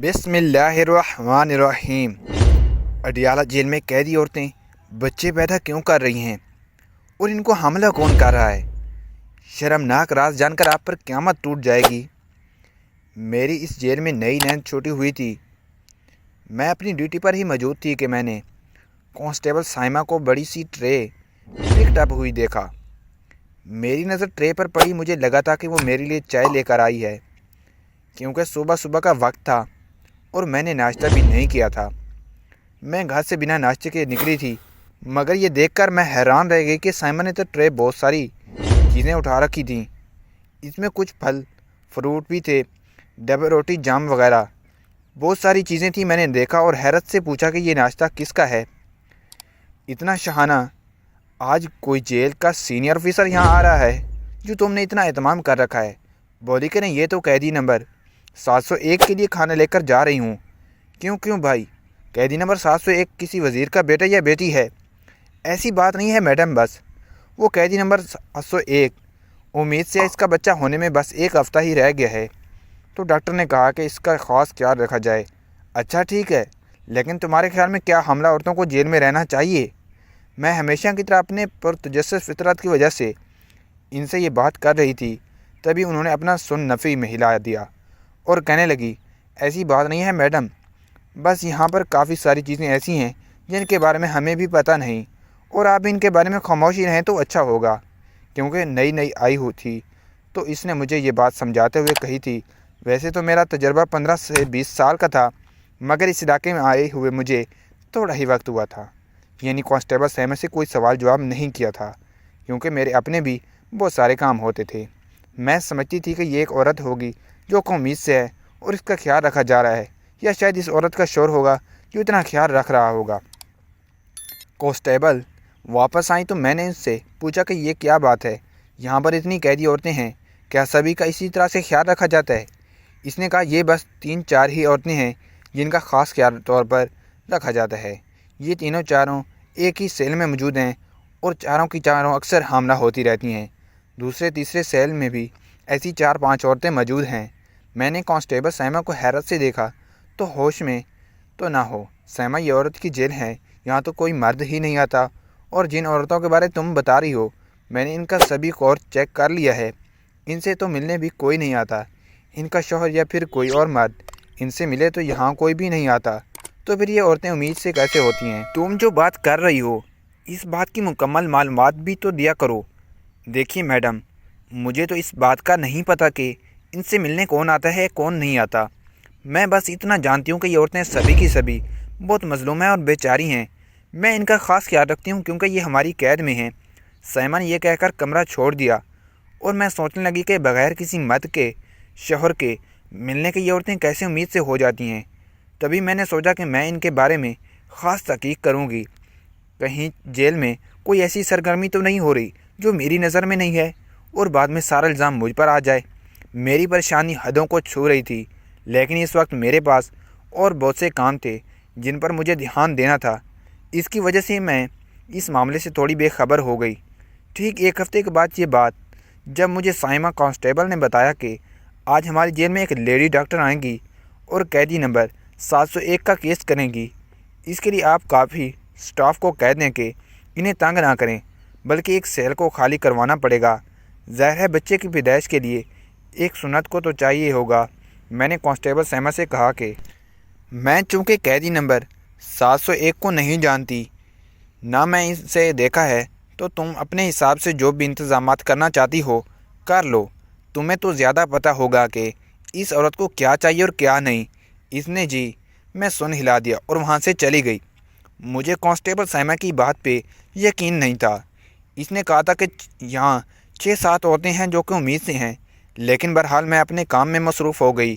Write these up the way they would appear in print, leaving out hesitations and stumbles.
بسم اللہ الرحمن الرحیم۔ اڈیالہ جیل میں قیدی عورتیں بچے پیدا کیوں کر رہی ہیں اور ان کو حاملہ کون کر رہا ہے؟ شرمناک راز جان کر آپ پر قیامت ٹوٹ جائے گی۔ میری اس جیل میں نئی نیند چھوٹی ہوئی تھی۔ میں اپنی ڈیوٹی پر ہی موجود تھی کہ میں نے کانسٹیبل سائمہ کو بڑی سی ٹرے پکڈ اپ ہوئی دیکھا۔ میری نظر ٹرے پر پڑی، مجھے لگا تھا کہ وہ میرے لیے چائے لے کر آئی ہے، کیونکہ صبح کا وقت تھا اور میں نے ناشتہ بھی نہیں کیا تھا۔ میں گھر سے بنا ناشتے کے نکلی تھی، مگر یہ دیکھ کر میں حیران رہ گئی کہ سائمہ نے تو ٹرے بہت ساری چیزیں اٹھا رکھی تھیں۔ اس میں کچھ پھل فروٹ بھی تھے، ڈبے روٹی، جام وغیرہ، بہت ساری چیزیں تھیں۔ میں نے دیکھا اور حیرت سے پوچھا کہ یہ ناشتہ کس کا ہے؟ اتنا شہانہ! آج کوئی جیل کا سینئر آفیسر یہاں آ رہا ہے جو تم نے اتنا اہتمام کر رکھا ہے۔ بولی کہ نہیں، یہ تو قیدی نمبر 701 کے لیے کھانا لے کر جا رہی ہوں۔ کیوں بھائی؟ قیدی نمبر 701 کسی وزیر کا بیٹا یا بیٹی ہے؟ ایسی بات نہیں ہے میڈم، بس وہ قیدی نمبر 701، امید سے اس کا بچہ ہونے میں بس ایک ہفتہ ہی رہ گیا ہے، تو ڈاکٹر نے کہا کہ اس کا خاص خیال رکھا جائے۔ اچھا ٹھیک ہے، لیکن تمہارے خیال میں کیا حاملہ عورتوں کو جیل میں رہنا چاہیے؟ میں ہمیشہ کی طرح اپنے پرتجسس فطرت کی وجہ سے ان سے یہ بات کر رہی تھی، تبھی انہوں نے اپنا سن نفی میں ہلا دیا اور کہنے لگی، ایسی بات نہیں ہے میڈم، بس یہاں پر کافی ساری چیزیں ایسی ہیں جن کے بارے میں ہمیں بھی پتہ نہیں، اور آپ ان کے بارے میں خاموشی رہیں تو اچھا ہوگا۔ کیونکہ نئی آئی ہوئی تھی تو اس نے مجھے یہ بات سمجھاتے ہوئے کہی تھی۔ ویسے تو میرا تجربہ 15 سے 20 سال کا تھا، مگر اس علاقے میں آئے ہوئے مجھے تھوڑا ہی وقت ہوا تھا۔ یعنی کانسٹیبل سائمہ سے کوئی سوال جواب نہیں کیا تھا، کیونکہ میرے اپنے بھی بہت سارے کام ہوتے تھے۔ میں سمجھتی تھی کہ یہ ایک عورت ہوگی جو امید سے ہے اور اس کا خیال رکھا جا رہا ہے، یا شاید اس عورت کا شوہر ہوگا جو اتنا خیال رکھ رہا ہوگا۔ کانسٹیبل واپس آئیں تو میں نے ان سے پوچھا کہ یہ کیا بات ہے، یہاں پر اتنی قیدی عورتیں ہیں، کیا سبھی کا اسی طرح سے خیال رکھا جاتا ہے؟ اس نے کہا، یہ بس 3-4 ہی عورتیں ہیں جن کا خاص خیال طور پر رکھا جاتا ہے۔ یہ تینوں چاروں ایک ہی سیل میں موجود ہیں اور چاروں کی چاروں اکثر حاملہ ہوتی رہتی ہیں۔ دوسرے تیسرے سیل میں بھی ایسی 4-5 عورتیں موجود ہیں۔ میں نے کانسٹیبل سائمہ کو حیرت سے دیکھا تو ہوش میں تو نہ ہو۔ سائمہ، یہ عورت کی جیل ہے، یہاں تو کوئی مرد ہی نہیں آتا، اور جن عورتوں کے بارے تم بتا رہی ہو، میں نے ان کا سبھی کورس چیک کر لیا ہے، ان سے تو ملنے بھی کوئی نہیں آتا۔ ان کا شوہر یا پھر کوئی اور مرد ان سے ملے تو یہاں کوئی بھی نہیں آتا، تو پھر یہ عورتیں امید سے کیسے ہوتی ہیں؟ تم جو بات کر رہی ہو اس بات کی مکمل معلومات بھی تو دیا کرو۔ دیکھیے میڈم، مجھے تو اس بات کا نہیں پتہ کہ ان سے ملنے کون آتا ہے کون نہیں آتا۔ میں بس اتنا جانتی ہوں کہ یہ عورتیں سبھی کی سبھی بہت مظلوم ہیں اور بیچاری ہیں۔ میں ان کا خاص خیال رکھتی ہوں کیونکہ یہ ہماری قید میں ہیں۔ سائمہ نے یہ کہہ کر کمرہ چھوڑ دیا اور میں سوچنے لگی کہ بغیر کسی مرد کے شوہر کے ملنے کے یہ عورتیں کیسے امید سے ہو جاتی ہیں۔ تبھی میں نے سوچا کہ میں ان کے بارے میں خاص تحقیق کروں گی، کہیں جیل میں کوئی ایسی سرگرمی تو نہیں ہو رہی جو میری نظر میں نہیں ہے اور بعد میں سارا الزام مجھ پر آ جائے۔ میری پریشانی حدوں کو چھو رہی تھی، لیکن اس وقت میرے پاس اور بہت سے کام تھے جن پر مجھے دھیان دینا تھا۔ اس کی وجہ سے میں اس معاملے سے تھوڑی بے خبر ہو گئی۔ ٹھیک 1 ہفتے کے بعد یہ بات جب مجھے سائمہ کانسٹیبل نے بتایا کہ آج ہماری جیل میں ایک لیڈی ڈاکٹر آئیں گی اور قیدی نمبر 701 کا کیس کریں گی، اس کے لیے آپ کافی سٹاف کو کہہ دیں کہ انہیں تنگ نہ کریں، بلکہ ایک سیل کو خالی کروانا پڑے گا۔ ظاہر ہے بچے کی پیدائش کے لیے ایک سنت کو تو چاہیے ہوگا۔ میں نے کانسٹیبل سائمہ سے کہا کہ میں چونکہ قیدی نمبر 701 کو نہیں جانتی، نہ میں اسے دیکھا ہے، تو تم اپنے حساب سے جو بھی انتظامات کرنا چاہتی ہو کر لو۔ تمہیں تو زیادہ پتہ ہوگا کہ اس عورت کو کیا چاہیے اور کیا نہیں۔ اس نے جی میں سن ہلا دیا اور وہاں سے چلی گئی۔ مجھے کانسٹیبل سائمہ کی بات پہ یقین نہیں تھا۔ اس نے کہا تھا کہ یہاں 6-7 عورتیں ہیں جو کہ امید سے ہیں، لیکن بہرحال میں اپنے کام میں مصروف ہو گئی،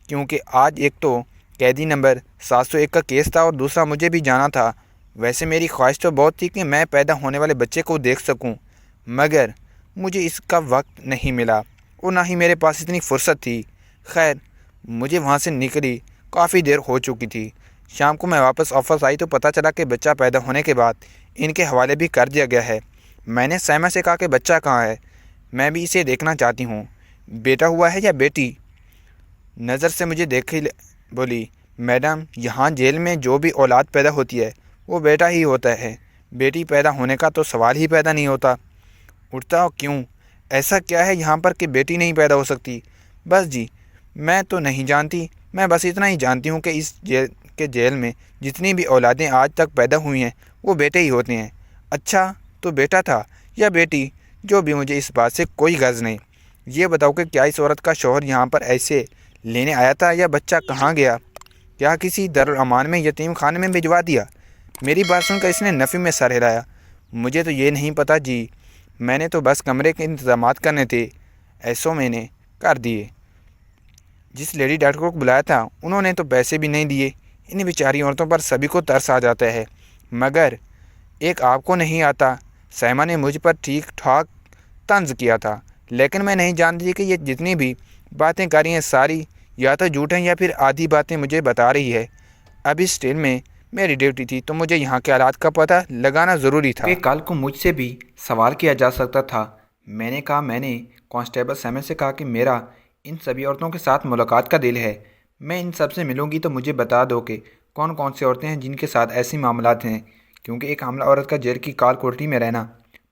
کیونکہ آج ایک تو قیدی نمبر 701 کا کیس تھا اور دوسرا مجھے بھی جانا تھا۔ ویسے میری خواہش تو بہت تھی کہ میں پیدا ہونے والے بچے کو دیکھ سکوں، مگر مجھے اس کا وقت نہیں ملا اور نہ ہی میرے پاس اتنی فرصت تھی۔ خیر، مجھے وہاں سے نکلی کافی دیر ہو چکی تھی۔ شام کو میں واپس آفس آئی تو پتہ چلا کہ بچہ پیدا ہونے کے بعد ان کے حوالے بھی کر دیا گیا ہے۔ میں نے سائمہ سے کہا کہ بچہ کہاں ہے، میں بھی اسے دیکھنا چاہتی ہوں، بیٹا ہوا ہے یا بیٹی؟ نظر سے مجھے بولی، میڈم یہاں جیل میں جو بھی اولاد پیدا ہوتی ہے وہ بیٹا ہی ہوتا ہے، بیٹی پیدا ہونے کا تو سوال ہی پیدا نہیں ہوتا۔ اٹھتا کیوں؟ ایسا کیا ہے یہاں پر کہ بیٹی نہیں پیدا ہو سکتی؟ بس جی، میں تو نہیں جانتی، میں بس اتنا ہی جانتی ہوں کہ اس جیل میں جتنی بھی اولادیں آج تک پیدا ہوئی ہیں وہ بیٹے ہی ہوتے ہیں۔ اچھا، تو بیٹا تھا یا بیٹی، جو بھی، مجھے اس بات سے کوئی غرض نہیں۔ یہ بتاؤ کہ کیا اس عورت کا شوہر یہاں پر ایسے لینے آیا تھا یا بچہ کہاں گیا؟ کیا کسی دارالامان میں یتیم خانے میں بھجوا دیا؟ میری بات سن کر اس نے نفی میں سر ہلایا۔ مجھے تو یہ نہیں پتہ جی، میں نے تو بس کمرے کے انتظامات کرنے تھے، ایسو میں نے کر دیے۔ جس لیڈی ڈاکٹر کو بلایا تھا انہوں نے تو پیسے بھی نہیں دیے۔ ان بیچاری عورتوں پر سبھی کو ترس آ جاتا ہے، مگر ایک آپ کو نہیں آتا۔ سائمہ نے مجھ پر ٹھیک ٹھاک طنز کیا تھا، لیکن میں نہیں جانتی کہ یہ جتنی بھی باتیں کر رہی ہیں ساری یا تو جھوٹ ہیں یا پھر آدھی باتیں مجھے بتا رہی ہے۔ اب اس ٹرین میں میری ڈیوٹی تھی تو مجھے یہاں کے حالات کا پتہ لگانا ضروری تھا کہ کل کو مجھ سے بھی سوال کیا جا سکتا تھا۔ میں نے کانسٹیبل سائمہ سے کہا کہ میرا ان سبھی عورتوں کے ساتھ ملاقات کا دل ہے، میں ان سب سے ملوں گی تو مجھے بتا دو کہ کون کون سی عورتیں ہیں جن کے ساتھ ایسی معاملات ہیں، کیونکہ ایک حاملہ عورت کا جیل کی کال کوٹری میں رہنا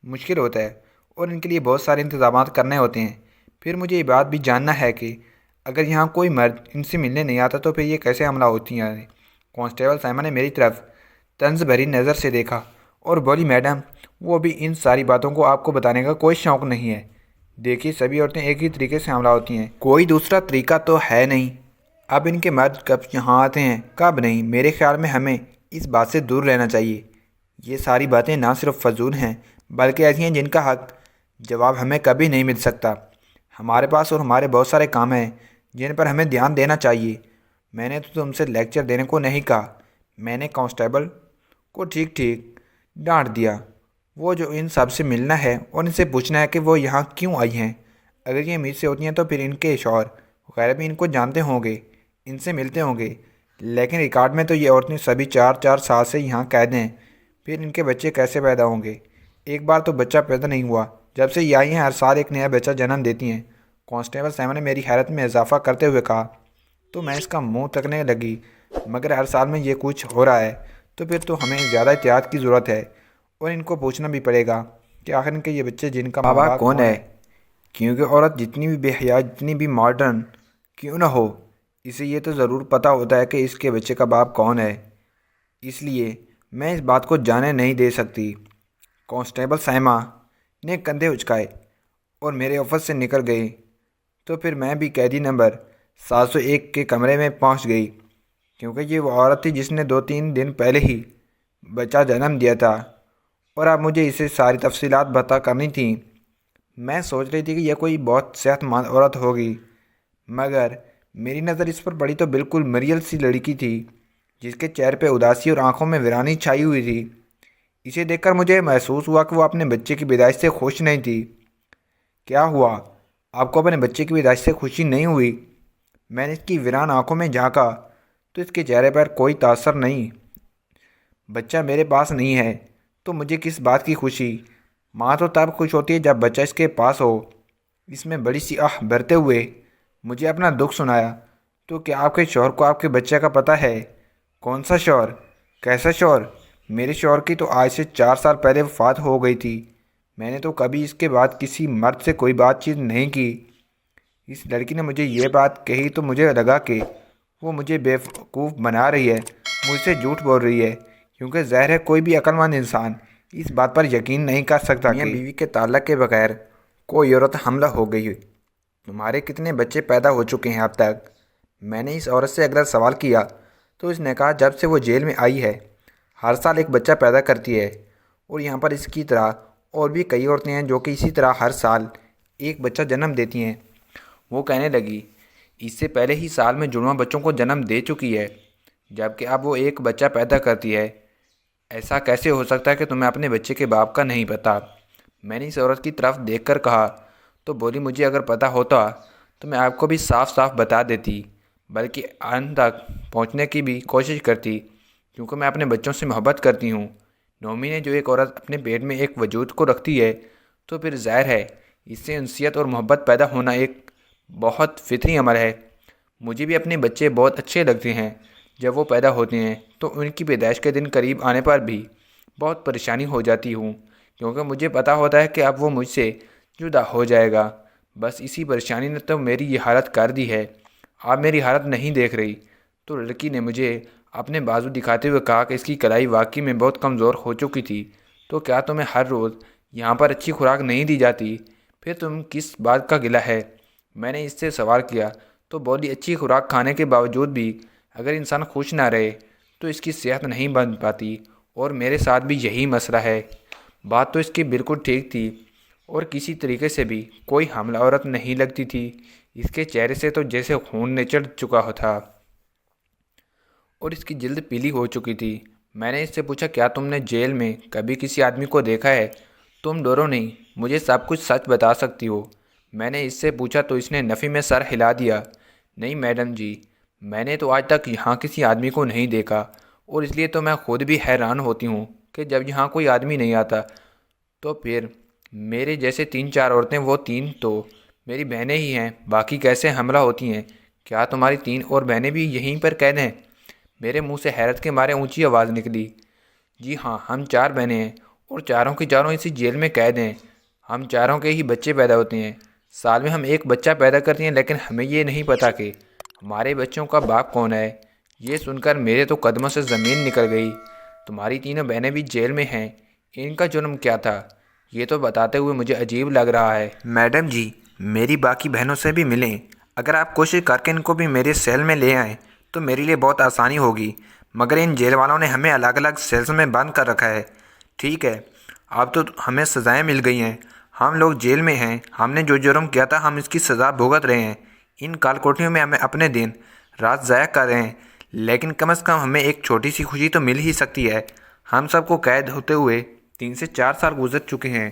مشکل ہوتا ہے اور ان کے لیے بہت سارے انتظامات کرنے ہوتے ہیں۔ پھر مجھے یہ بات بھی جاننا ہے کہ اگر یہاں کوئی مرد ان سے ملنے نہیں آتا تو پھر یہ کیسے حملہ ہوتی ہیں۔ کانسٹیبل سائمہ نے میری طرف طنز بھری نظر سے دیکھا اور بولی، میڈم وہ بھی ان ساری باتوں کو آپ کو بتانے کا کوئی شوق نہیں ہے۔ دیکھیے سبھی عورتیں ایک ہی طریقے سے حاملہ ہوتی ہیں، کوئی دوسرا طریقہ تو ہے نہیں۔ اب ان کے مرد کب یہاں آتے ہیں کب نہیں، میرے خیال میں ہمیں اس بات سے دور رہنا چاہیے۔ یہ ساری باتیں نہ صرف فضول ہیں بلکہ ایسی ہیں جن کا حق جواب ہمیں کبھی نہیں مل سکتا۔ ہمارے پاس اور ہمارے بہت سارے کام ہیں جن پر ہمیں دھیان دینا چاہیے۔ میں نے تو تم سے لیکچر دینے کو نہیں کہا، میں نے کانسٹیبل کو ٹھیک ڈانٹ دیا۔ وہ جو ان سب سے ملنا ہے اور ان سے پوچھنا ہے کہ وہ یہاں کیوں آئی ہیں۔ اگر یہ امید سے ہوتی ہیں تو پھر ان کے شوہر وغیرہ بھی ان کو جانتے ہوں گے، ان سے ملتے ہوں گے، لیکن ریکارڈ میں تو یہ عورتیں سبھی 4 سال سے یہاں قید ہیں۔ پھر ان کے بچے کیسے پیدا ہوں گے؟ ایک بار تو بچہ پیدا نہیں ہوا، جب سے یہ آئی ہیں ہر سال ایک نیا بچہ جنم دیتی ہیں۔ کانسٹیبل سائمہ نے میری حیرت میں اضافہ کرتے ہوئے کہا، تو میں اس کا منہ تکنے لگی، مگر ہر سال میں یہ کچھ ہو رہا ہے تو پھر تو ہمیں زیادہ احتیاط کی ضرورت ہے، اور ان کو پوچھنا بھی پڑے گا کہ آخر ان کے یہ بچے جن کا بابا کون ہے، کیونکہ عورت جتنی بھی بے حیا، جتنی بھی ماڈرن کیوں نہ ہو، اسے یہ تو ضرور پتہ ہوتا ہے کہ اس کے بچے کا باپ کون ہے، اس لیے میں اس بات کو جانے نہیں دے سکتی۔ کانسٹیبل سائمہ نے کندھے اچکائے اور میرے آفس سے نکل گئی، تو پھر میں بھی قیدی نمبر 701 کے کمرے میں پہنچ گئی، کیونکہ یہ وہ عورت تھی جس نے 2-3 دن پہلے ہی بچہ جنم دیا تھا اور اب مجھے اسے ساری تفصیلات بتا کرنی تھیں۔ میں سوچ رہی تھی کہ یہ کوئی بہت صحت مند عورت ہوگی، مگر میری نظر اس پر پڑی تو بالکل مریل سی لڑکی تھی جس کے چہرے پہ اداسی اور آنکھوں میں ویرانی چھائی ہوئی تھی۔ اسے دیکھ کر مجھے محسوس ہوا کہ وہ اپنے بچے کی پیدائش سے خوش نہیں تھی۔ کیا ہوا؟ آپ کو اپنے بچے کی پیدائش سے خوشی نہیں ہوئی؟ میں نے اس کی ویران آنکھوں میں جھانکا تو اس کے چہرے پر کوئی تاثر نہیں۔ بچہ میرے پاس نہیں ہے تو مجھے کس بات کی خوشی؟ ماں تو تب خوش ہوتی ہے جب بچہ اس کے پاس ہو۔ اس میں بڑی سی آہ بھرتے ہوئے مجھے اپنا دکھ سنایا، تو کیا آپ کے شوہر کو آپ کے بچے کا پتہ ہے؟ کون سا شوہر؟ کیسا شوہر؟ میرے شوہر کی تو آج سے 4 سال پہلے وفات ہو گئی تھی۔ میں نے تو کبھی اس کے بعد کسی مرد سے کوئی بات چیت نہیں کی۔ اس لڑکی نے مجھے یہ بات کہی تو مجھے لگا کہ وہ مجھے بیوقوف بنا رہی ہے، مجھ سے جھوٹ بول رہی ہے، کیونکہ ظاہر ہے کوئی بھی عقل مند انسان اس بات پر یقین نہیں کر سکتا کہ بیوی کے تعلق کے بغیر کوئی عورت حاملہ ہو گئی۔ تمہارے کتنے بچے پیدا ہو چکے ہیں اب تک؟ میں نے اس عورت سے اگلا سوال کیا تو اس نے کہا جب سے وہ جیل میں آئی ہے ہر سال ایک بچہ پیدا کرتی ہے، اور یہاں پر اس کی طرح اور بھی کئی عورتیں ہیں جو کہ اسی طرح ہر سال ایک بچہ جنم دیتی ہیں۔ وہ کہنے لگی، اس سے پہلے ہی سال میں جڑواں بچوں کو جنم دے چکی ہے، جبکہ اب وہ ایک بچہ پیدا کرتی ہے۔ ایسا کیسے ہو سکتا ہے کہ تمہیں اپنے بچے کے باپ کا نہیں پتہ؟ میں نے اس عورت کی طرف دیکھ کر کہا تو بولی، مجھے اگر پتہ ہوتا تو میں آپ کو بھی صاف صاف بتا دیتی، بلکہ ان تک پہنچنے کی بھی کوشش کرتی، کیونکہ میں اپنے بچوں سے محبت کرتی ہوں۔ نومی نے جو ایک عورت اپنے پیٹ میں ایک وجود کو رکھتی ہے تو پھر ظاہر ہے اس سے انسیت اور محبت پیدا ہونا ایک بہت فطری عمل ہے۔ مجھے بھی اپنے بچے بہت اچھے لگتے ہیں۔ جب وہ پیدا ہوتے ہیں تو ان کی پیدائش کے دن قریب آنے پر بھی بہت پریشانی ہو جاتی ہوں، کیونکہ مجھے پتہ ہوتا ہے کہ اب وہ مجھ سے جدا ہو جائے گا۔ بس اسی پریشانی نے تو میری یہ حالت کر دی ہے۔ آپ میری حالت نہیں دیکھ رہی۔ تو لڑکی نے مجھے اپنے بازو دکھاتے ہوئے کہا کہ اس کی کلائی واقعی میں بہت کمزور ہو چکی تھی۔ تو کیا تمہیں ہر روز یہاں پر اچھی خوراک نہیں دی جاتی؟ پھر تم کس بات کا گلہ ہے؟ میں نے اس سے سوال کیا تو بولی اچھی خوراک کھانے کے باوجود بھی اگر انسان خوش نہ رہے تو اس کی صحت نہیں بن پاتی، اور میرے ساتھ بھی یہی مسئلہ ہے۔ بات تو اس کی بالکل ٹھیک تھی، اور کسی طریقے سے بھی کوئی حاملہ عورت نہیں لگتی تھی۔ اس کے چہرے سے تو جیسے خون نچڑ چکا تھا اور اس کی جلد پیلی ہو چکی تھی۔ میں نے اس سے پوچھا کیا تم نے جیل میں کبھی کسی آدمی کو دیکھا ہے؟ تم ڈرو نہیں، مجھے سب کچھ سچ بتا سکتی ہو۔ میں نے اس سے پوچھا تو اس نے نفی میں سر ہلا دیا۔ نہیں میڈم جی، میں نے تو آج تک یہاں کسی آدمی کو نہیں دیکھا، اور اس لیے تو میں خود بھی حیران ہوتی ہوں کہ جب یہاں کوئی آدمی نہیں آتا تو پھر میرے جیسے 3-4 عورتیں، وہ 3 تو میری بہنیں ہی ہیں، باقی کیسے حاملہ ہوتی ہیں؟ کیا تمہاری 3 اور بہنیں بھی یہیں پر قید ہیں؟ میرے منہ سے حیرت کے مارے اونچی آواز نکلی۔ جی ہاں، ہم 4 بہنیں ہیں اور چاروں کی چاروں اسی جیل میں قید ہیں۔ ہم چاروں کے ہی بچے پیدا ہوتے ہیں، سال میں ہم ایک بچہ پیدا کرتے ہیں، لیکن ہمیں یہ نہیں پتہ کہ ہمارے بچوں کا باپ کون ہے۔ یہ سن کر میرے تو قدموں سے زمین نکل گئی۔ تمہاری 3 بہنیں بھی جیل میں ہیں، ان کا جرم کیا تھا؟ یہ تو بتاتے ہوئے مجھے عجیب لگ رہا ہے۔ میڈم جی، میری باقی بہنوں سے بھی ملیں۔ اگر آپ کوشش کر کے ان کو بھی میرے سیل میں لے آئیں تو میرے لیے بہت آسانی ہوگی، مگر ان جیل والوں نے ہمیں الگ الگ سیلز میں بند کر رکھا ہے۔ ٹھیک ہے، اب تو ہمیں سزائیں مل گئی ہیں، ہم لوگ جیل میں ہیں، ہم نے جو جرم کیا تھا ہم اس کی سزا بھگت رہے ہیں۔ ان کال کوٹریوں میں ہمیں اپنے دن رات ضائع کر رہے ہیں، لیکن کم از کم ہمیں ایک چھوٹی سی خوشی تو مل ہی سکتی ہے۔ ہم سب کو قید ہوتے ہوئے 3 سے 4 سال گزر چکے ہیں،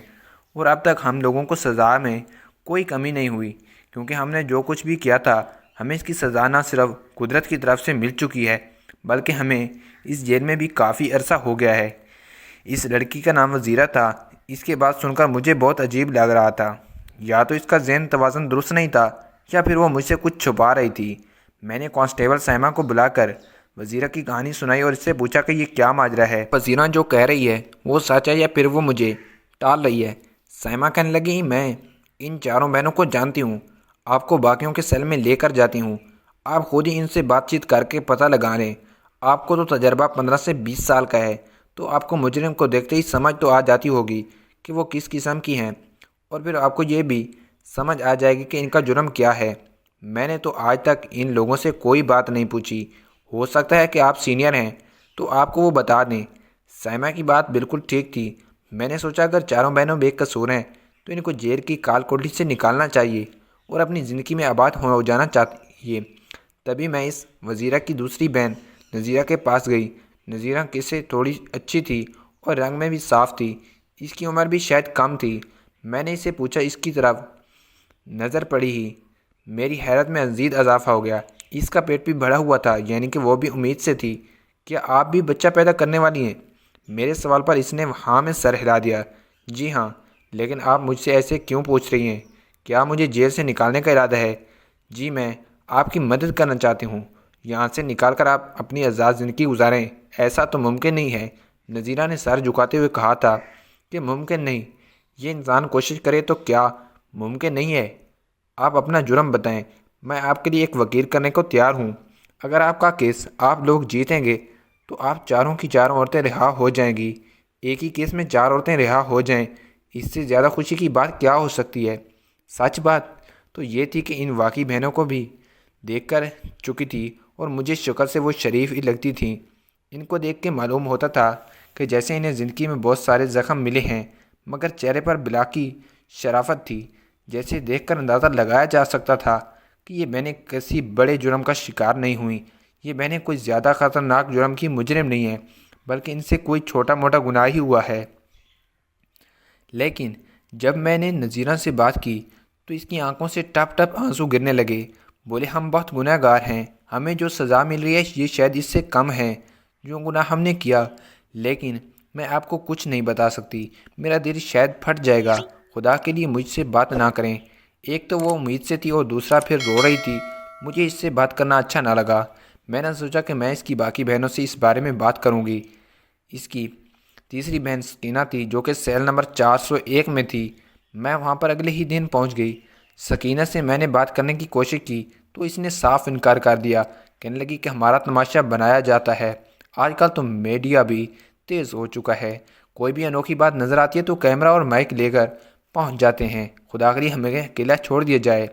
اور اب تک ہم لوگوں کو سزا میں کوئی کمی نہیں ہوئی، کیونکہ ہم نے جو کچھ بھی کیا تھا ہمیں اس کی سزا نہ صرف قدرت کی طرف سے مل چکی ہے، بلکہ ہمیں اس جیل میں بھی کافی عرصہ ہو گیا ہے۔ اس لڑکی کا نام وزیرہ تھا۔ اس کے بعد سن کر مجھے بہت عجیب لگ رہا تھا۔ یا تو اس کا ذہن توازن درست نہیں تھا، یا پھر وہ مجھ سے کچھ چھپا رہی تھی۔ میں نے کانسٹیبل سائمہ کو بلا کر وزیرہ کی کہانی سنائی اور اس سے پوچھا کہ یہ کیا ماجرا ہے؟ وزیرہ جو کہہ رہی ہے وہ سچ ہے یا پھر وہ مجھے ٹال رہی ہے؟ سائمہ کہنے لگی، میں ان 4 بہنوں کو جانتی ہوں، آپ کو باقیوں کے سیل میں لے کر جاتی ہوں، آپ خود ہی ان سے بات چیت کر کے پتہ لگا لیں۔ آپ کو تو تجربہ 15 سے 20 سال کا ہے، تو آپ کو مجرم کو دیکھتے ہی سمجھ تو آ جاتی ہوگی کہ وہ کس قسم کی ہیں، اور پھر آپ کو یہ بھی سمجھ آ جائے گی کہ ان کا جرم کیا ہے۔ میں نے تو آج تک ان لوگوں سے کوئی بات نہیں پوچھی، ہو سکتا ہے کہ آپ سینئر ہیں تو آپ کو وہ بتا دیں۔ سائمہ کی بات بالکل ٹھیک تھی۔ میں نے سوچا اگر 4 بہنوں بے قصور ہیں تو ان کو جیل کی کال کوٹری سے نکالنا چاہیے اور اپنی زندگی میں آباد ہو جانا چاہیے۔ تبھی میں اس وزیرہ کی دوسری بہن نذیرہ کے پاس گئی۔ نذیرہ کس سے تھوڑی اچھی تھی اور رنگ میں بھی صاف تھی، اس کی عمر بھی شاید کم تھی۔ میں نے اس سے پوچھا، اس کی طرف نظر پڑی ہی میری حیرت میں مزید اضافہ ہو گیا۔ اس کا پیٹ بھی بڑھا ہوا تھا، یعنی کہ وہ بھی امید سے تھی۔ کیا آپ بھی بچہ پیدا کرنے والی ہیں؟ میرے سوال پر اس نے ہاں میں سر ہلا دیا۔ جی ہاں، لیکن آپ مجھ سے ایسے کیوں پوچھ رہی ہیں؟ کیا مجھے جیل سے نکالنے کا ارادہ ہے؟ جی، میں آپ کی مدد کرنا چاہتی ہوں، یہاں سے نکال کر آپ اپنی آزاد زندگی گزاریں۔ ایسا تو ممکن نہیں ہے، نذیرہ نے سر جھکاتے ہوئے کہا تھا کہ ممکن نہیں، یہ انسان کوشش کرے تو کیا ممکن نہیں ہے؟ آپ اپنا جرم بتائیں، میں آپ کے لیے ایک وکیل کرنے کو تیار ہوں۔ اگر آپ کا کیس آپ لوگ جیتیں گے تو آپ چاروں کی چاروں عورتیں رہا ہو جائیں گی۔ ایک ہی کیس میں 4 عورتیں رہا ہو جائیں، اس سے زیادہ خوشی کی بات کیا ہو سکتی ہے؟ سچ بات تو یہ تھی کہ ان واقعی بہنوں کو بھی دیکھ کر چکی تھی اور مجھے شکل سے وہ شریف ہی لگتی تھیں۔ ان کو دیکھ کے معلوم ہوتا تھا کہ جیسے انہیں زندگی میں بہت سارے زخم ملے ہیں، مگر چہرے پر بلاکی شرافت تھی، جیسے دیکھ کر اندازہ لگایا جا سکتا تھا کہ یہ بہنیں کسی بڑے جرم کا شکار نہیں ہوئیں۔ یہ بہنیں کوئی زیادہ خطرناک جرم کی مجرم نہیں ہیں، بلکہ ان سے کوئی چھوٹا موٹا گناہ ہی ہوا ہے۔ لیکن جب میں نے نذیرہ سے بات کی تو اس کی آنکھوں سے ٹپ ٹپ آنسو گرنے لگے۔ بولے، ہم بہت گناہ گار ہیں، ہمیں جو سزا مل رہی ہے یہ شاید اس سے کم ہے جو گناہ ہم نے کیا، لیکن میں آپ کو کچھ نہیں بتا سکتی، میرا دل شاید پھٹ جائے گا۔ خدا کے لیے مجھ سے بات نہ کریں۔ ایک تو وہ امید سے تھی اور دوسرا پھر رو رہی تھی، مجھے اس سے بات کرنا اچھا نہ لگا۔ میں نے سوچا کہ میں اس کی باقی بہنوں سے اس بارے میں بات کروں گی۔ اس کی تیسری بہن سکینہ تھی جو کہ سیل نمبر 401 میں تھی۔ میں وہاں پر اگلے ہی دن پہنچ گئی۔ سکینہ سے میں نے بات کرنے کی کوشش کی تو اس نے صاف انکار کر دیا۔ کہنے لگی کہ ہمارا تماشا بنایا جاتا ہے۔ آج کل تو میڈیا بھی تیز ہو چکا ہے، کوئی بھی انوکھی بات نظر آتی ہے تو کیمرہ اور مائک لے کر پہنچ جاتے ہیں۔ خدا کری ہمیں اکیلا چھوڑ دیا جائے۔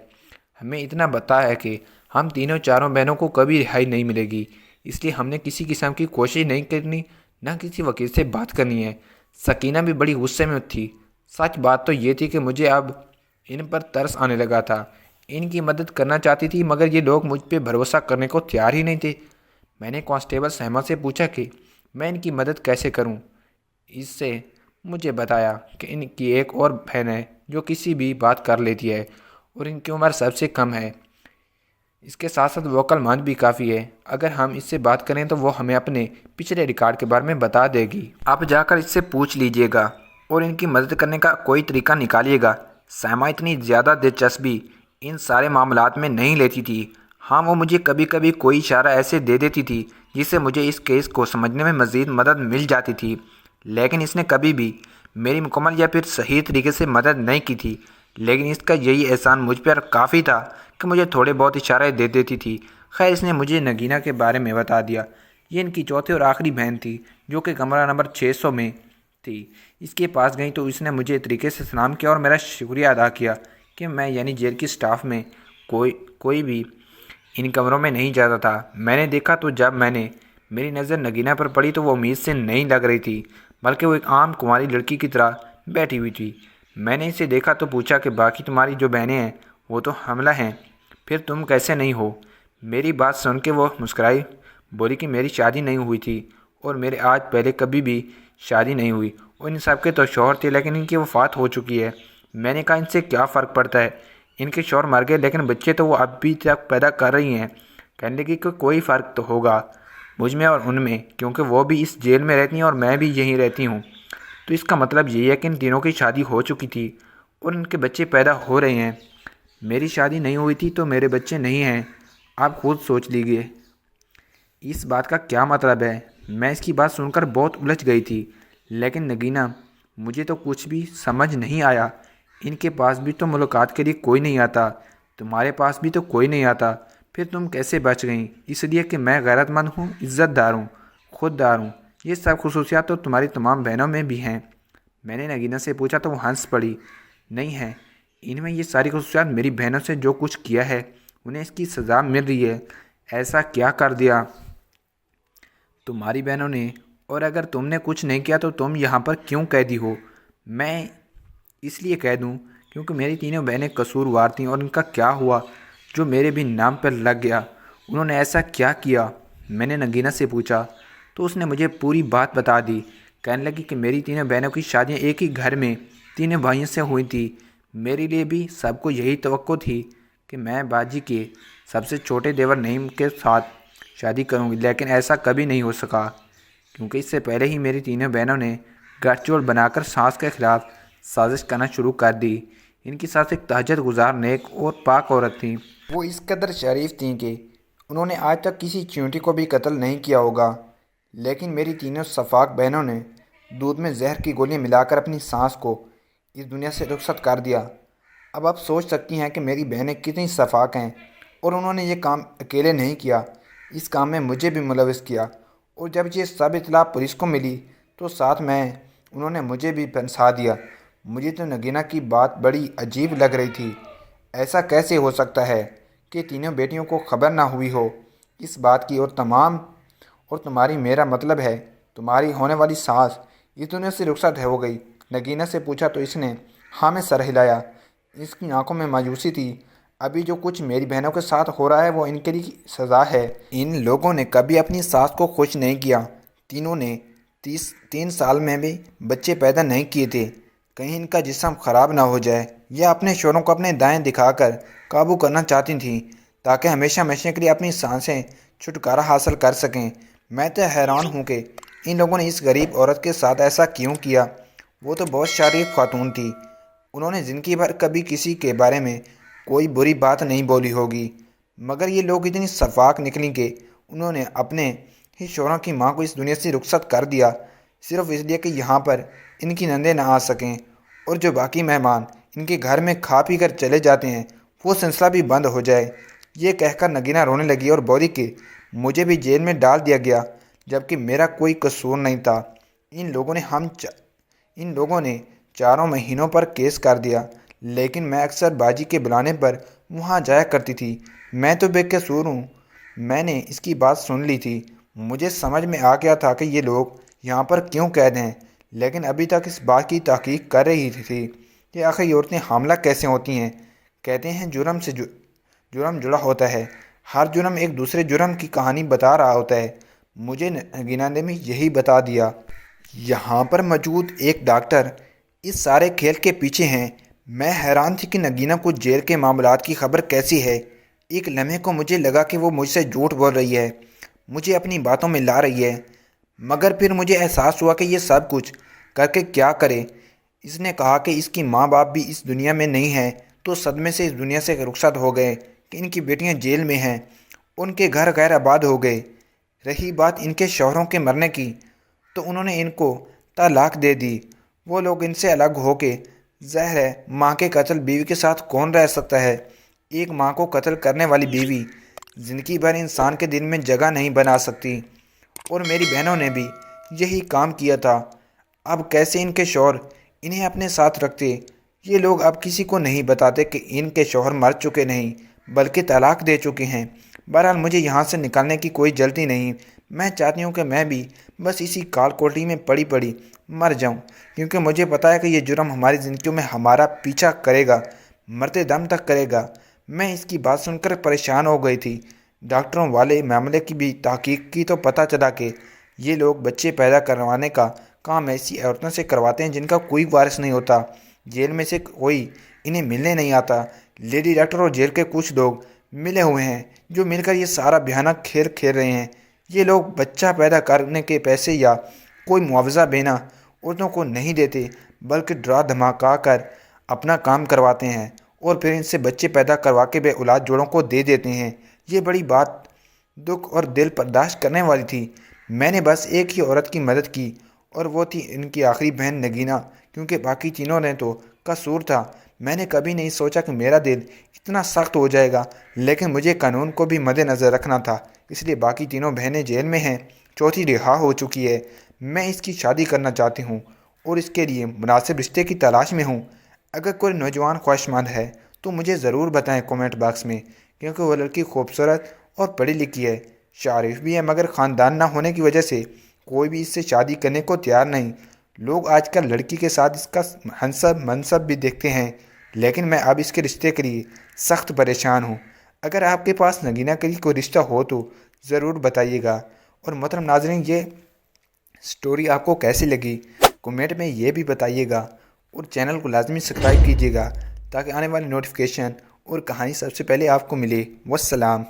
ہمیں اتنا پتہ ہے کہ ہم تینوں چاروں بہنوں کو کبھی رہائی نہیں ملے گی، اس لیے ہم نے کسی قسم کی کوشش نہیں کرنی، نہ کسی وکیل سے بات کرنی ہے۔ سکینہ بھی بڑی غصے میں تھی۔ سچ بات تو یہ تھی کہ مجھے اب ان پر ترس آنے لگا تھا۔ ان کی مدد کرنا چاہتی تھی مگر یہ لوگ مجھ پہ بھروسہ کرنے کو تیار ہی نہیں تھے۔ میں نے کانسٹیبل سیما سے پوچھا کہ میں ان کی مدد کیسے کروں۔ اس سے مجھے بتایا کہ ان کی ایک اور بہن ہے جو کسی بھی بات کر لیتی ہے اور ان کی عمر سب سے کم ہے۔ اس کے ساتھ ساتھ وہ عقل مند بھی کافی ہے۔ اگر ہم اس سے بات کریں تو وہ ہمیں اپنے پچھلے ریکارڈ کے بارے میں بتا دے گی۔ آپ جا کر اس سے پوچھ لیجئے گا اور ان کی مدد کرنے کا کوئی طریقہ نکالیے گا۔ سیما اتنی زیادہ دلچسپی ان سارے معاملات میں نہیں لیتی تھی۔ ہاں، وہ مجھے کبھی کبھی کوئی اشارہ ایسے دے دیتی تھی جس سے مجھے اس کیس کو سمجھنے میں مزید مدد مل جاتی تھی، لیکن اس نے کبھی بھی میری مکمل یا پھر صحیح طریقے سے مدد نہیں کی تھی۔ لیکن اس کا یہی احسان مجھ پر کافی تھا کہ مجھے تھوڑے بہت اشارے دے دیتی تھی۔ خیر، اس نے مجھے نگینہ کے بارے میں بتا دیا۔ یہ ان کی چوتھی اور آخری بہن تھی جو کہ کمرہ نمبر 600 میں تھی۔ اس کے پاس گئی تو اس نے مجھے طریقے سے سلام کیا اور میرا شکریہ ادا کیا کہ میں یعنی جیل کی سٹاف میں کوئی بھی ان کمروں میں نہیں جاتا تھا۔ میں نے دیکھا تو جب میری نظر نگینہ پر پڑی تو وہ امید سے نہیں لگ رہی تھی، بلکہ وہ ایک عام کماری لڑکی کی طرح بیٹھی ہوئی تھی۔ میں نے اسے دیکھا تو پوچھا کہ باقی تمہاری جو بہنیں ہیں وہ تو حاملہ ہیں، پھر تم کیسے نہیں ہو؟ میری بات سن کے وہ مسکرائی، بولی کہ میری شادی نہیں ہوئی تھی اور میرے آج پہلے کبھی بھی شادی نہیں ہوئی، اور ان سب کے تو شوہر تھے لیکن ان کی وفات ہو چکی ہے۔ میں نے کہا ان سے کیا فرق پڑتا ہے، ان کے شوہر مر گئے لیکن بچے تو وہ اب بھی تک پیدا کر رہی ہیں۔ کہنے لگی کہ کوئی فرق تو ہوگا مجھ میں اور ان میں، کیونکہ وہ بھی اس جیل میں رہتی ہیں اور میں بھی یہیں رہتی ہوں۔ تو اس کا مطلب یہی ہے کہ ان تینوں کی شادی ہو چکی تھی اور ان کے بچے پیدا ہو رہے ہیں۔ میری شادی نہیں ہوئی تھی تو میرے بچے نہیں ہیں۔ آپ خود سوچ لیجیے اس بات کا کیا مطلب ہے۔ میں اس کی بات سن کر بہت الجھ گئی تھی، لیکن نگینہ مجھے تو کچھ بھی سمجھ نہیں آیا۔ ان کے پاس بھی تو ملاقات کے لیے کوئی نہیں آتا، تمہارے پاس بھی تو کوئی نہیں آتا، پھر تم کیسے بچ گئیں؟ اس لیے کہ میں غیرت مند ہوں، عزت دار ہوں، خوددار ہوں۔ یہ سب خصوصیات تو تمہاری تمام بہنوں میں بھی ہیں۔ میں نے نگینہ سے پوچھا تو وہ ہنس پڑی، نہیں ہے، ان میں یہ ساری خصوصیات میری بہنوں سے جو کچھ کیا ہے انہیں اس کی سزا مل رہی ہے۔ ایسا کیا کر دیا تمہاری بہنوں نے؟ اور اگر تم نے کچھ نہیں کیا تو تم یہاں پر کیوں قیدی ہو؟ میں اس لیے قید ہوں کیونکہ میری تینوں بہنیں قصوروار تھیں، اور ان کا کیا ہوا جو میرے بھی نام پر لگ گیا؟ انہوں نے ایسا کیا کیا؟ میں نے نگینہ سے پوچھا تو اس نے مجھے پوری بات بتا دی۔ کہنے لگی کہ میری تینوں بہنوں کی شادیاں ایک ہی گھر میں تینوں بھائیوں سے ہوئی تھی۔ میرے لیے بھی سب کو یہی توقع تھی کہ میں باجی کے سب سے چھوٹے دیور نعیم کے ساتھ شادی کروں گی، لیکن ایسا کبھی نہیں ہو سکا کیونکہ اس سے پہلے ہی میری تینوں بہنوں نے گٹھجوڑ بنا کر ساس کے خلاف سازش کرنا شروع کر دی۔ ان کی ساس ایک تہجد گزار، نیک اور پاک عورت تھی۔ وہ اس قدر شریف تھیں کہ انہوں نے آج تک کسی چیونٹی کو بھی قتل نہیں کیا ہوگا، لیکن میری تینوں شفاق بہنوں نے دودھ میں زہر کی گولیاں ملا کر اپنی ساس کو اس دنیا سے رخصت کر دیا۔ اب آپ سوچ سکتی ہیں کہ میری بہنیں کتنی شفاق ہیں، اور انہوں نے یہ کام اکیلے نہیں کیا، اس کام میں مجھے بھی ملوث کیا، اور جب یہ سب اطلاع پولیس کو ملی تو ساتھ میں انہوں نے مجھے بھی پھنسا دیا۔ مجھے تو نگینہ کی بات بڑی عجیب لگ رہی تھی۔ ایسا کیسے ہو سکتا ہے کہ تینوں بیٹیوں کو خبر نہ ہوئی ہو اس بات کی، اور تمہاری، میرا مطلب ہے تمہاری ہونے والی ساس اس دنیا سے رخصت ہو گئی؟ نگینہ سے پوچھا تو اس نے ہاں میں سر ہلایا۔ اس کی آنکھوں میں مایوسی تھی۔ ابھی جو کچھ میری بہنوں کے ساتھ ہو رہا ہے وہ ان کے لیے سزا ہے۔ ان لوگوں نے کبھی اپنی ساس کو خوش نہیں کیا۔ تینوں نے 3 سال میں بھی بچے پیدا نہیں کیے تھے۔ کہیں ان کا جسم خراب نہ ہو جائے، یا اپنے شوہروں کو اپنے دائیں دکھا کر قابو کرنا چاہتی تھیں تاکہ ہمیشہ ہمیشہ کے لیے اپنی سانسیں چھٹکارا حاصل کر سکیں۔ میں تو حیران ہوں کہ ان لوگوں نے اس غریب عورت کے ساتھ ایسا کیوں کیا۔ وہ تو بہت شریف خاتون تھی، انہوں نے زندگی بھر کبھی کسی کے بارے میں کوئی بری بات نہیں بولی ہوگی۔ مگر یہ لوگ اتنی شفاق نکلیں کہ انہوں نے اپنے ہی شوہروں کی ماں کو اس دنیا سے رخصت کر دیا، صرف اس لیے کہ یہاں پر ان کی نندیں نہ آ سکیں، اور جو باقی مہمان ان کے گھر میں کھا پی کر چلے جاتے ہیں وہ سلسلہ بھی بند ہو جائے۔ یہ کہہ کر نگینہ رونے لگی اور بولی کہ مجھے بھی جیل میں ڈال دیا گیا جبکہ میرا کوئی قصور نہیں تھا۔ ان لوگوں نے 4 مہینوں پر کیس کر دیا، لیکن میں اکثر باجی کے بلانے پر وہاں جایا کرتی تھی۔ میں تو بے قصور ہوں۔ میں نے اس کی بات سن لی تھی۔ مجھے سمجھ میں آ گیا تھا کہ یہ لوگ یہاں پر کیوں قید ہیں، لیکن ابھی تک اس بات کی تحقیق کر رہی تھی کہ آخر یہ عورتیں حاملہ کیسے ہوتی ہیں۔ کہتے ہیں جرم سے جرم جڑا ہوتا ہے، ہر جرم ایک دوسرے جرم کی کہانی بتا رہا ہوتا ہے۔ مجھے نگینہ نے بھی یہی بتا دیا۔ یہاں پر موجود ایک ڈاکٹر اس سارے کھیل کے پیچھے ہیں۔ میں حیران تھی کہ نگینہ کو جیل کے معاملات کی خبر کیسی ہے۔ ایک لمحے کو مجھے لگا کہ وہ مجھ سے جھوٹ بول رہی ہے، مجھے اپنی باتوں میں لا رہی ہے، مگر پھر مجھے احساس ہوا کہ یہ سب کچھ کر کے کیا کرے۔ اس نے کہا کہ اس کی ماں باپ بھی اس دنیا میں نہیں ہیں، تو صدمے سے اس دنیا سے رخصت ہو گئے کہ ان کی بیٹیاں جیل میں ہیں، ان کے گھر غیر آباد ہو گئے۔ رہی بات ان کے شوہروں کے مرنے کی، تو انہوں نے ان کو طلاق دے دی۔ وہ لوگ ان سے الگ ہو کے، ظاہر ہے ماں کے قتل بیوی کے ساتھ کون رہ سکتا ہے۔ ایک ماں کو قتل کرنے والی بیوی زندگی بھر انسان کے دل میں جگہ نہیں بنا سکتی، اور میری بہنوں نے بھی یہی کام کیا تھا۔ اب کیسے ان کے شوہر انہیں اپنے ساتھ رکھتے؟ یہ لوگ اب کسی کو نہیں بتاتے کہ ان کے شوہر مر چکے نہیں بلکہ طلاق دے چکے ہیں۔ بہرحال مجھے یہاں سے نکلنے کی کوئی جلدی نہیں۔ میں چاہتی ہوں کہ میں بھی بس اسی کال کوٹری میں پڑی پڑی مر جاؤں، کیونکہ مجھے پتہ ہے کہ یہ جرم ہماری زندگیوں میں ہمارا پیچھا کرے گا، مرتے دم تک کرے گا۔ میں اس کی بات سن کر پریشان ہو گئی تھی۔ ڈاکٹروں والے معاملے کی بھی تحقیق کی تو پتہ چلا کہ یہ لوگ بچے پیدا کروانے کا کام ایسی عورتوں سے کرواتے ہیں جن کا کوئی وارث نہیں ہوتا۔ جیل میں سے کوئی انہیں ملنے نہیں آتا۔ لیڈی ڈاکٹر اور جیل کے کچھ لوگ ملے ہوئے ہیں جو مل کر یہ سارا بھیانک کھیل کھیل رہے ہیں۔ یہ لوگ بچہ پیدا کرنے کے پیسے یا کوئی معاوضہ بینا عورتوں کو نہیں دیتے، بلکہ ڈرا دھمکا کر اپنا کام کرواتے ہیں اور پھر ان سے بچے پیدا کروا کے بے اولاد جوڑوں کو دے دیتے ہیں۔ یہ بڑی بات دکھ اور دل برداشت کرنے والی تھی۔ میں نے بس ایک ہی عورت کی مدد کی، اور وہ تھی ان کی آخری بہن نگینہ، کیونکہ باقی تینوں نے تو قصور تھا۔ میں نے کبھی نہیں سوچا کہ میرا دل اتنا سخت ہو جائے گا، لیکن مجھے قانون کو بھی مد نظر رکھنا تھا، اس لیے باقی تینوں بہنیں جیل میں ہیں، چوتھی رہا ہو چکی ہے۔ میں اس کی شادی کرنا چاہتی ہوں اور اس کے لیے مناسب رشتے کی تلاش میں ہوں۔ اگر کوئی نوجوان خواہشمند ہے تو مجھے ضرور بتائیں کمنٹ باکس میں، کیونکہ وہ لڑکی خوبصورت اور پڑھی لکھی ہے، شریف بھی ہے، مگر خاندان نہ ہونے کی وجہ سے کوئی بھی اس سے شادی کرنے کو تیار نہیں۔ لوگ آج کل لڑکی کے ساتھ اس کا منصب بھی دیکھتے ہیں، لیکن میں اب اس کے رشتے کے لیے سخت پریشان ہوں۔ اگر آپ کے پاس نگینہ کے لیے کوئی رشتہ ہو تو ضرور بتائیے گا۔ اور محترم ناظرین، یہ سٹوری آپ کو کیسی لگی کمنٹ میں یہ بھی بتائیے گا، اور چینل کو لازمی سبسکرائب کیجیے گا تاکہ آنے والی نوٹیفیکیشن اور کہانی سب سے پہلے آپ کو ملے۔ والسلام۔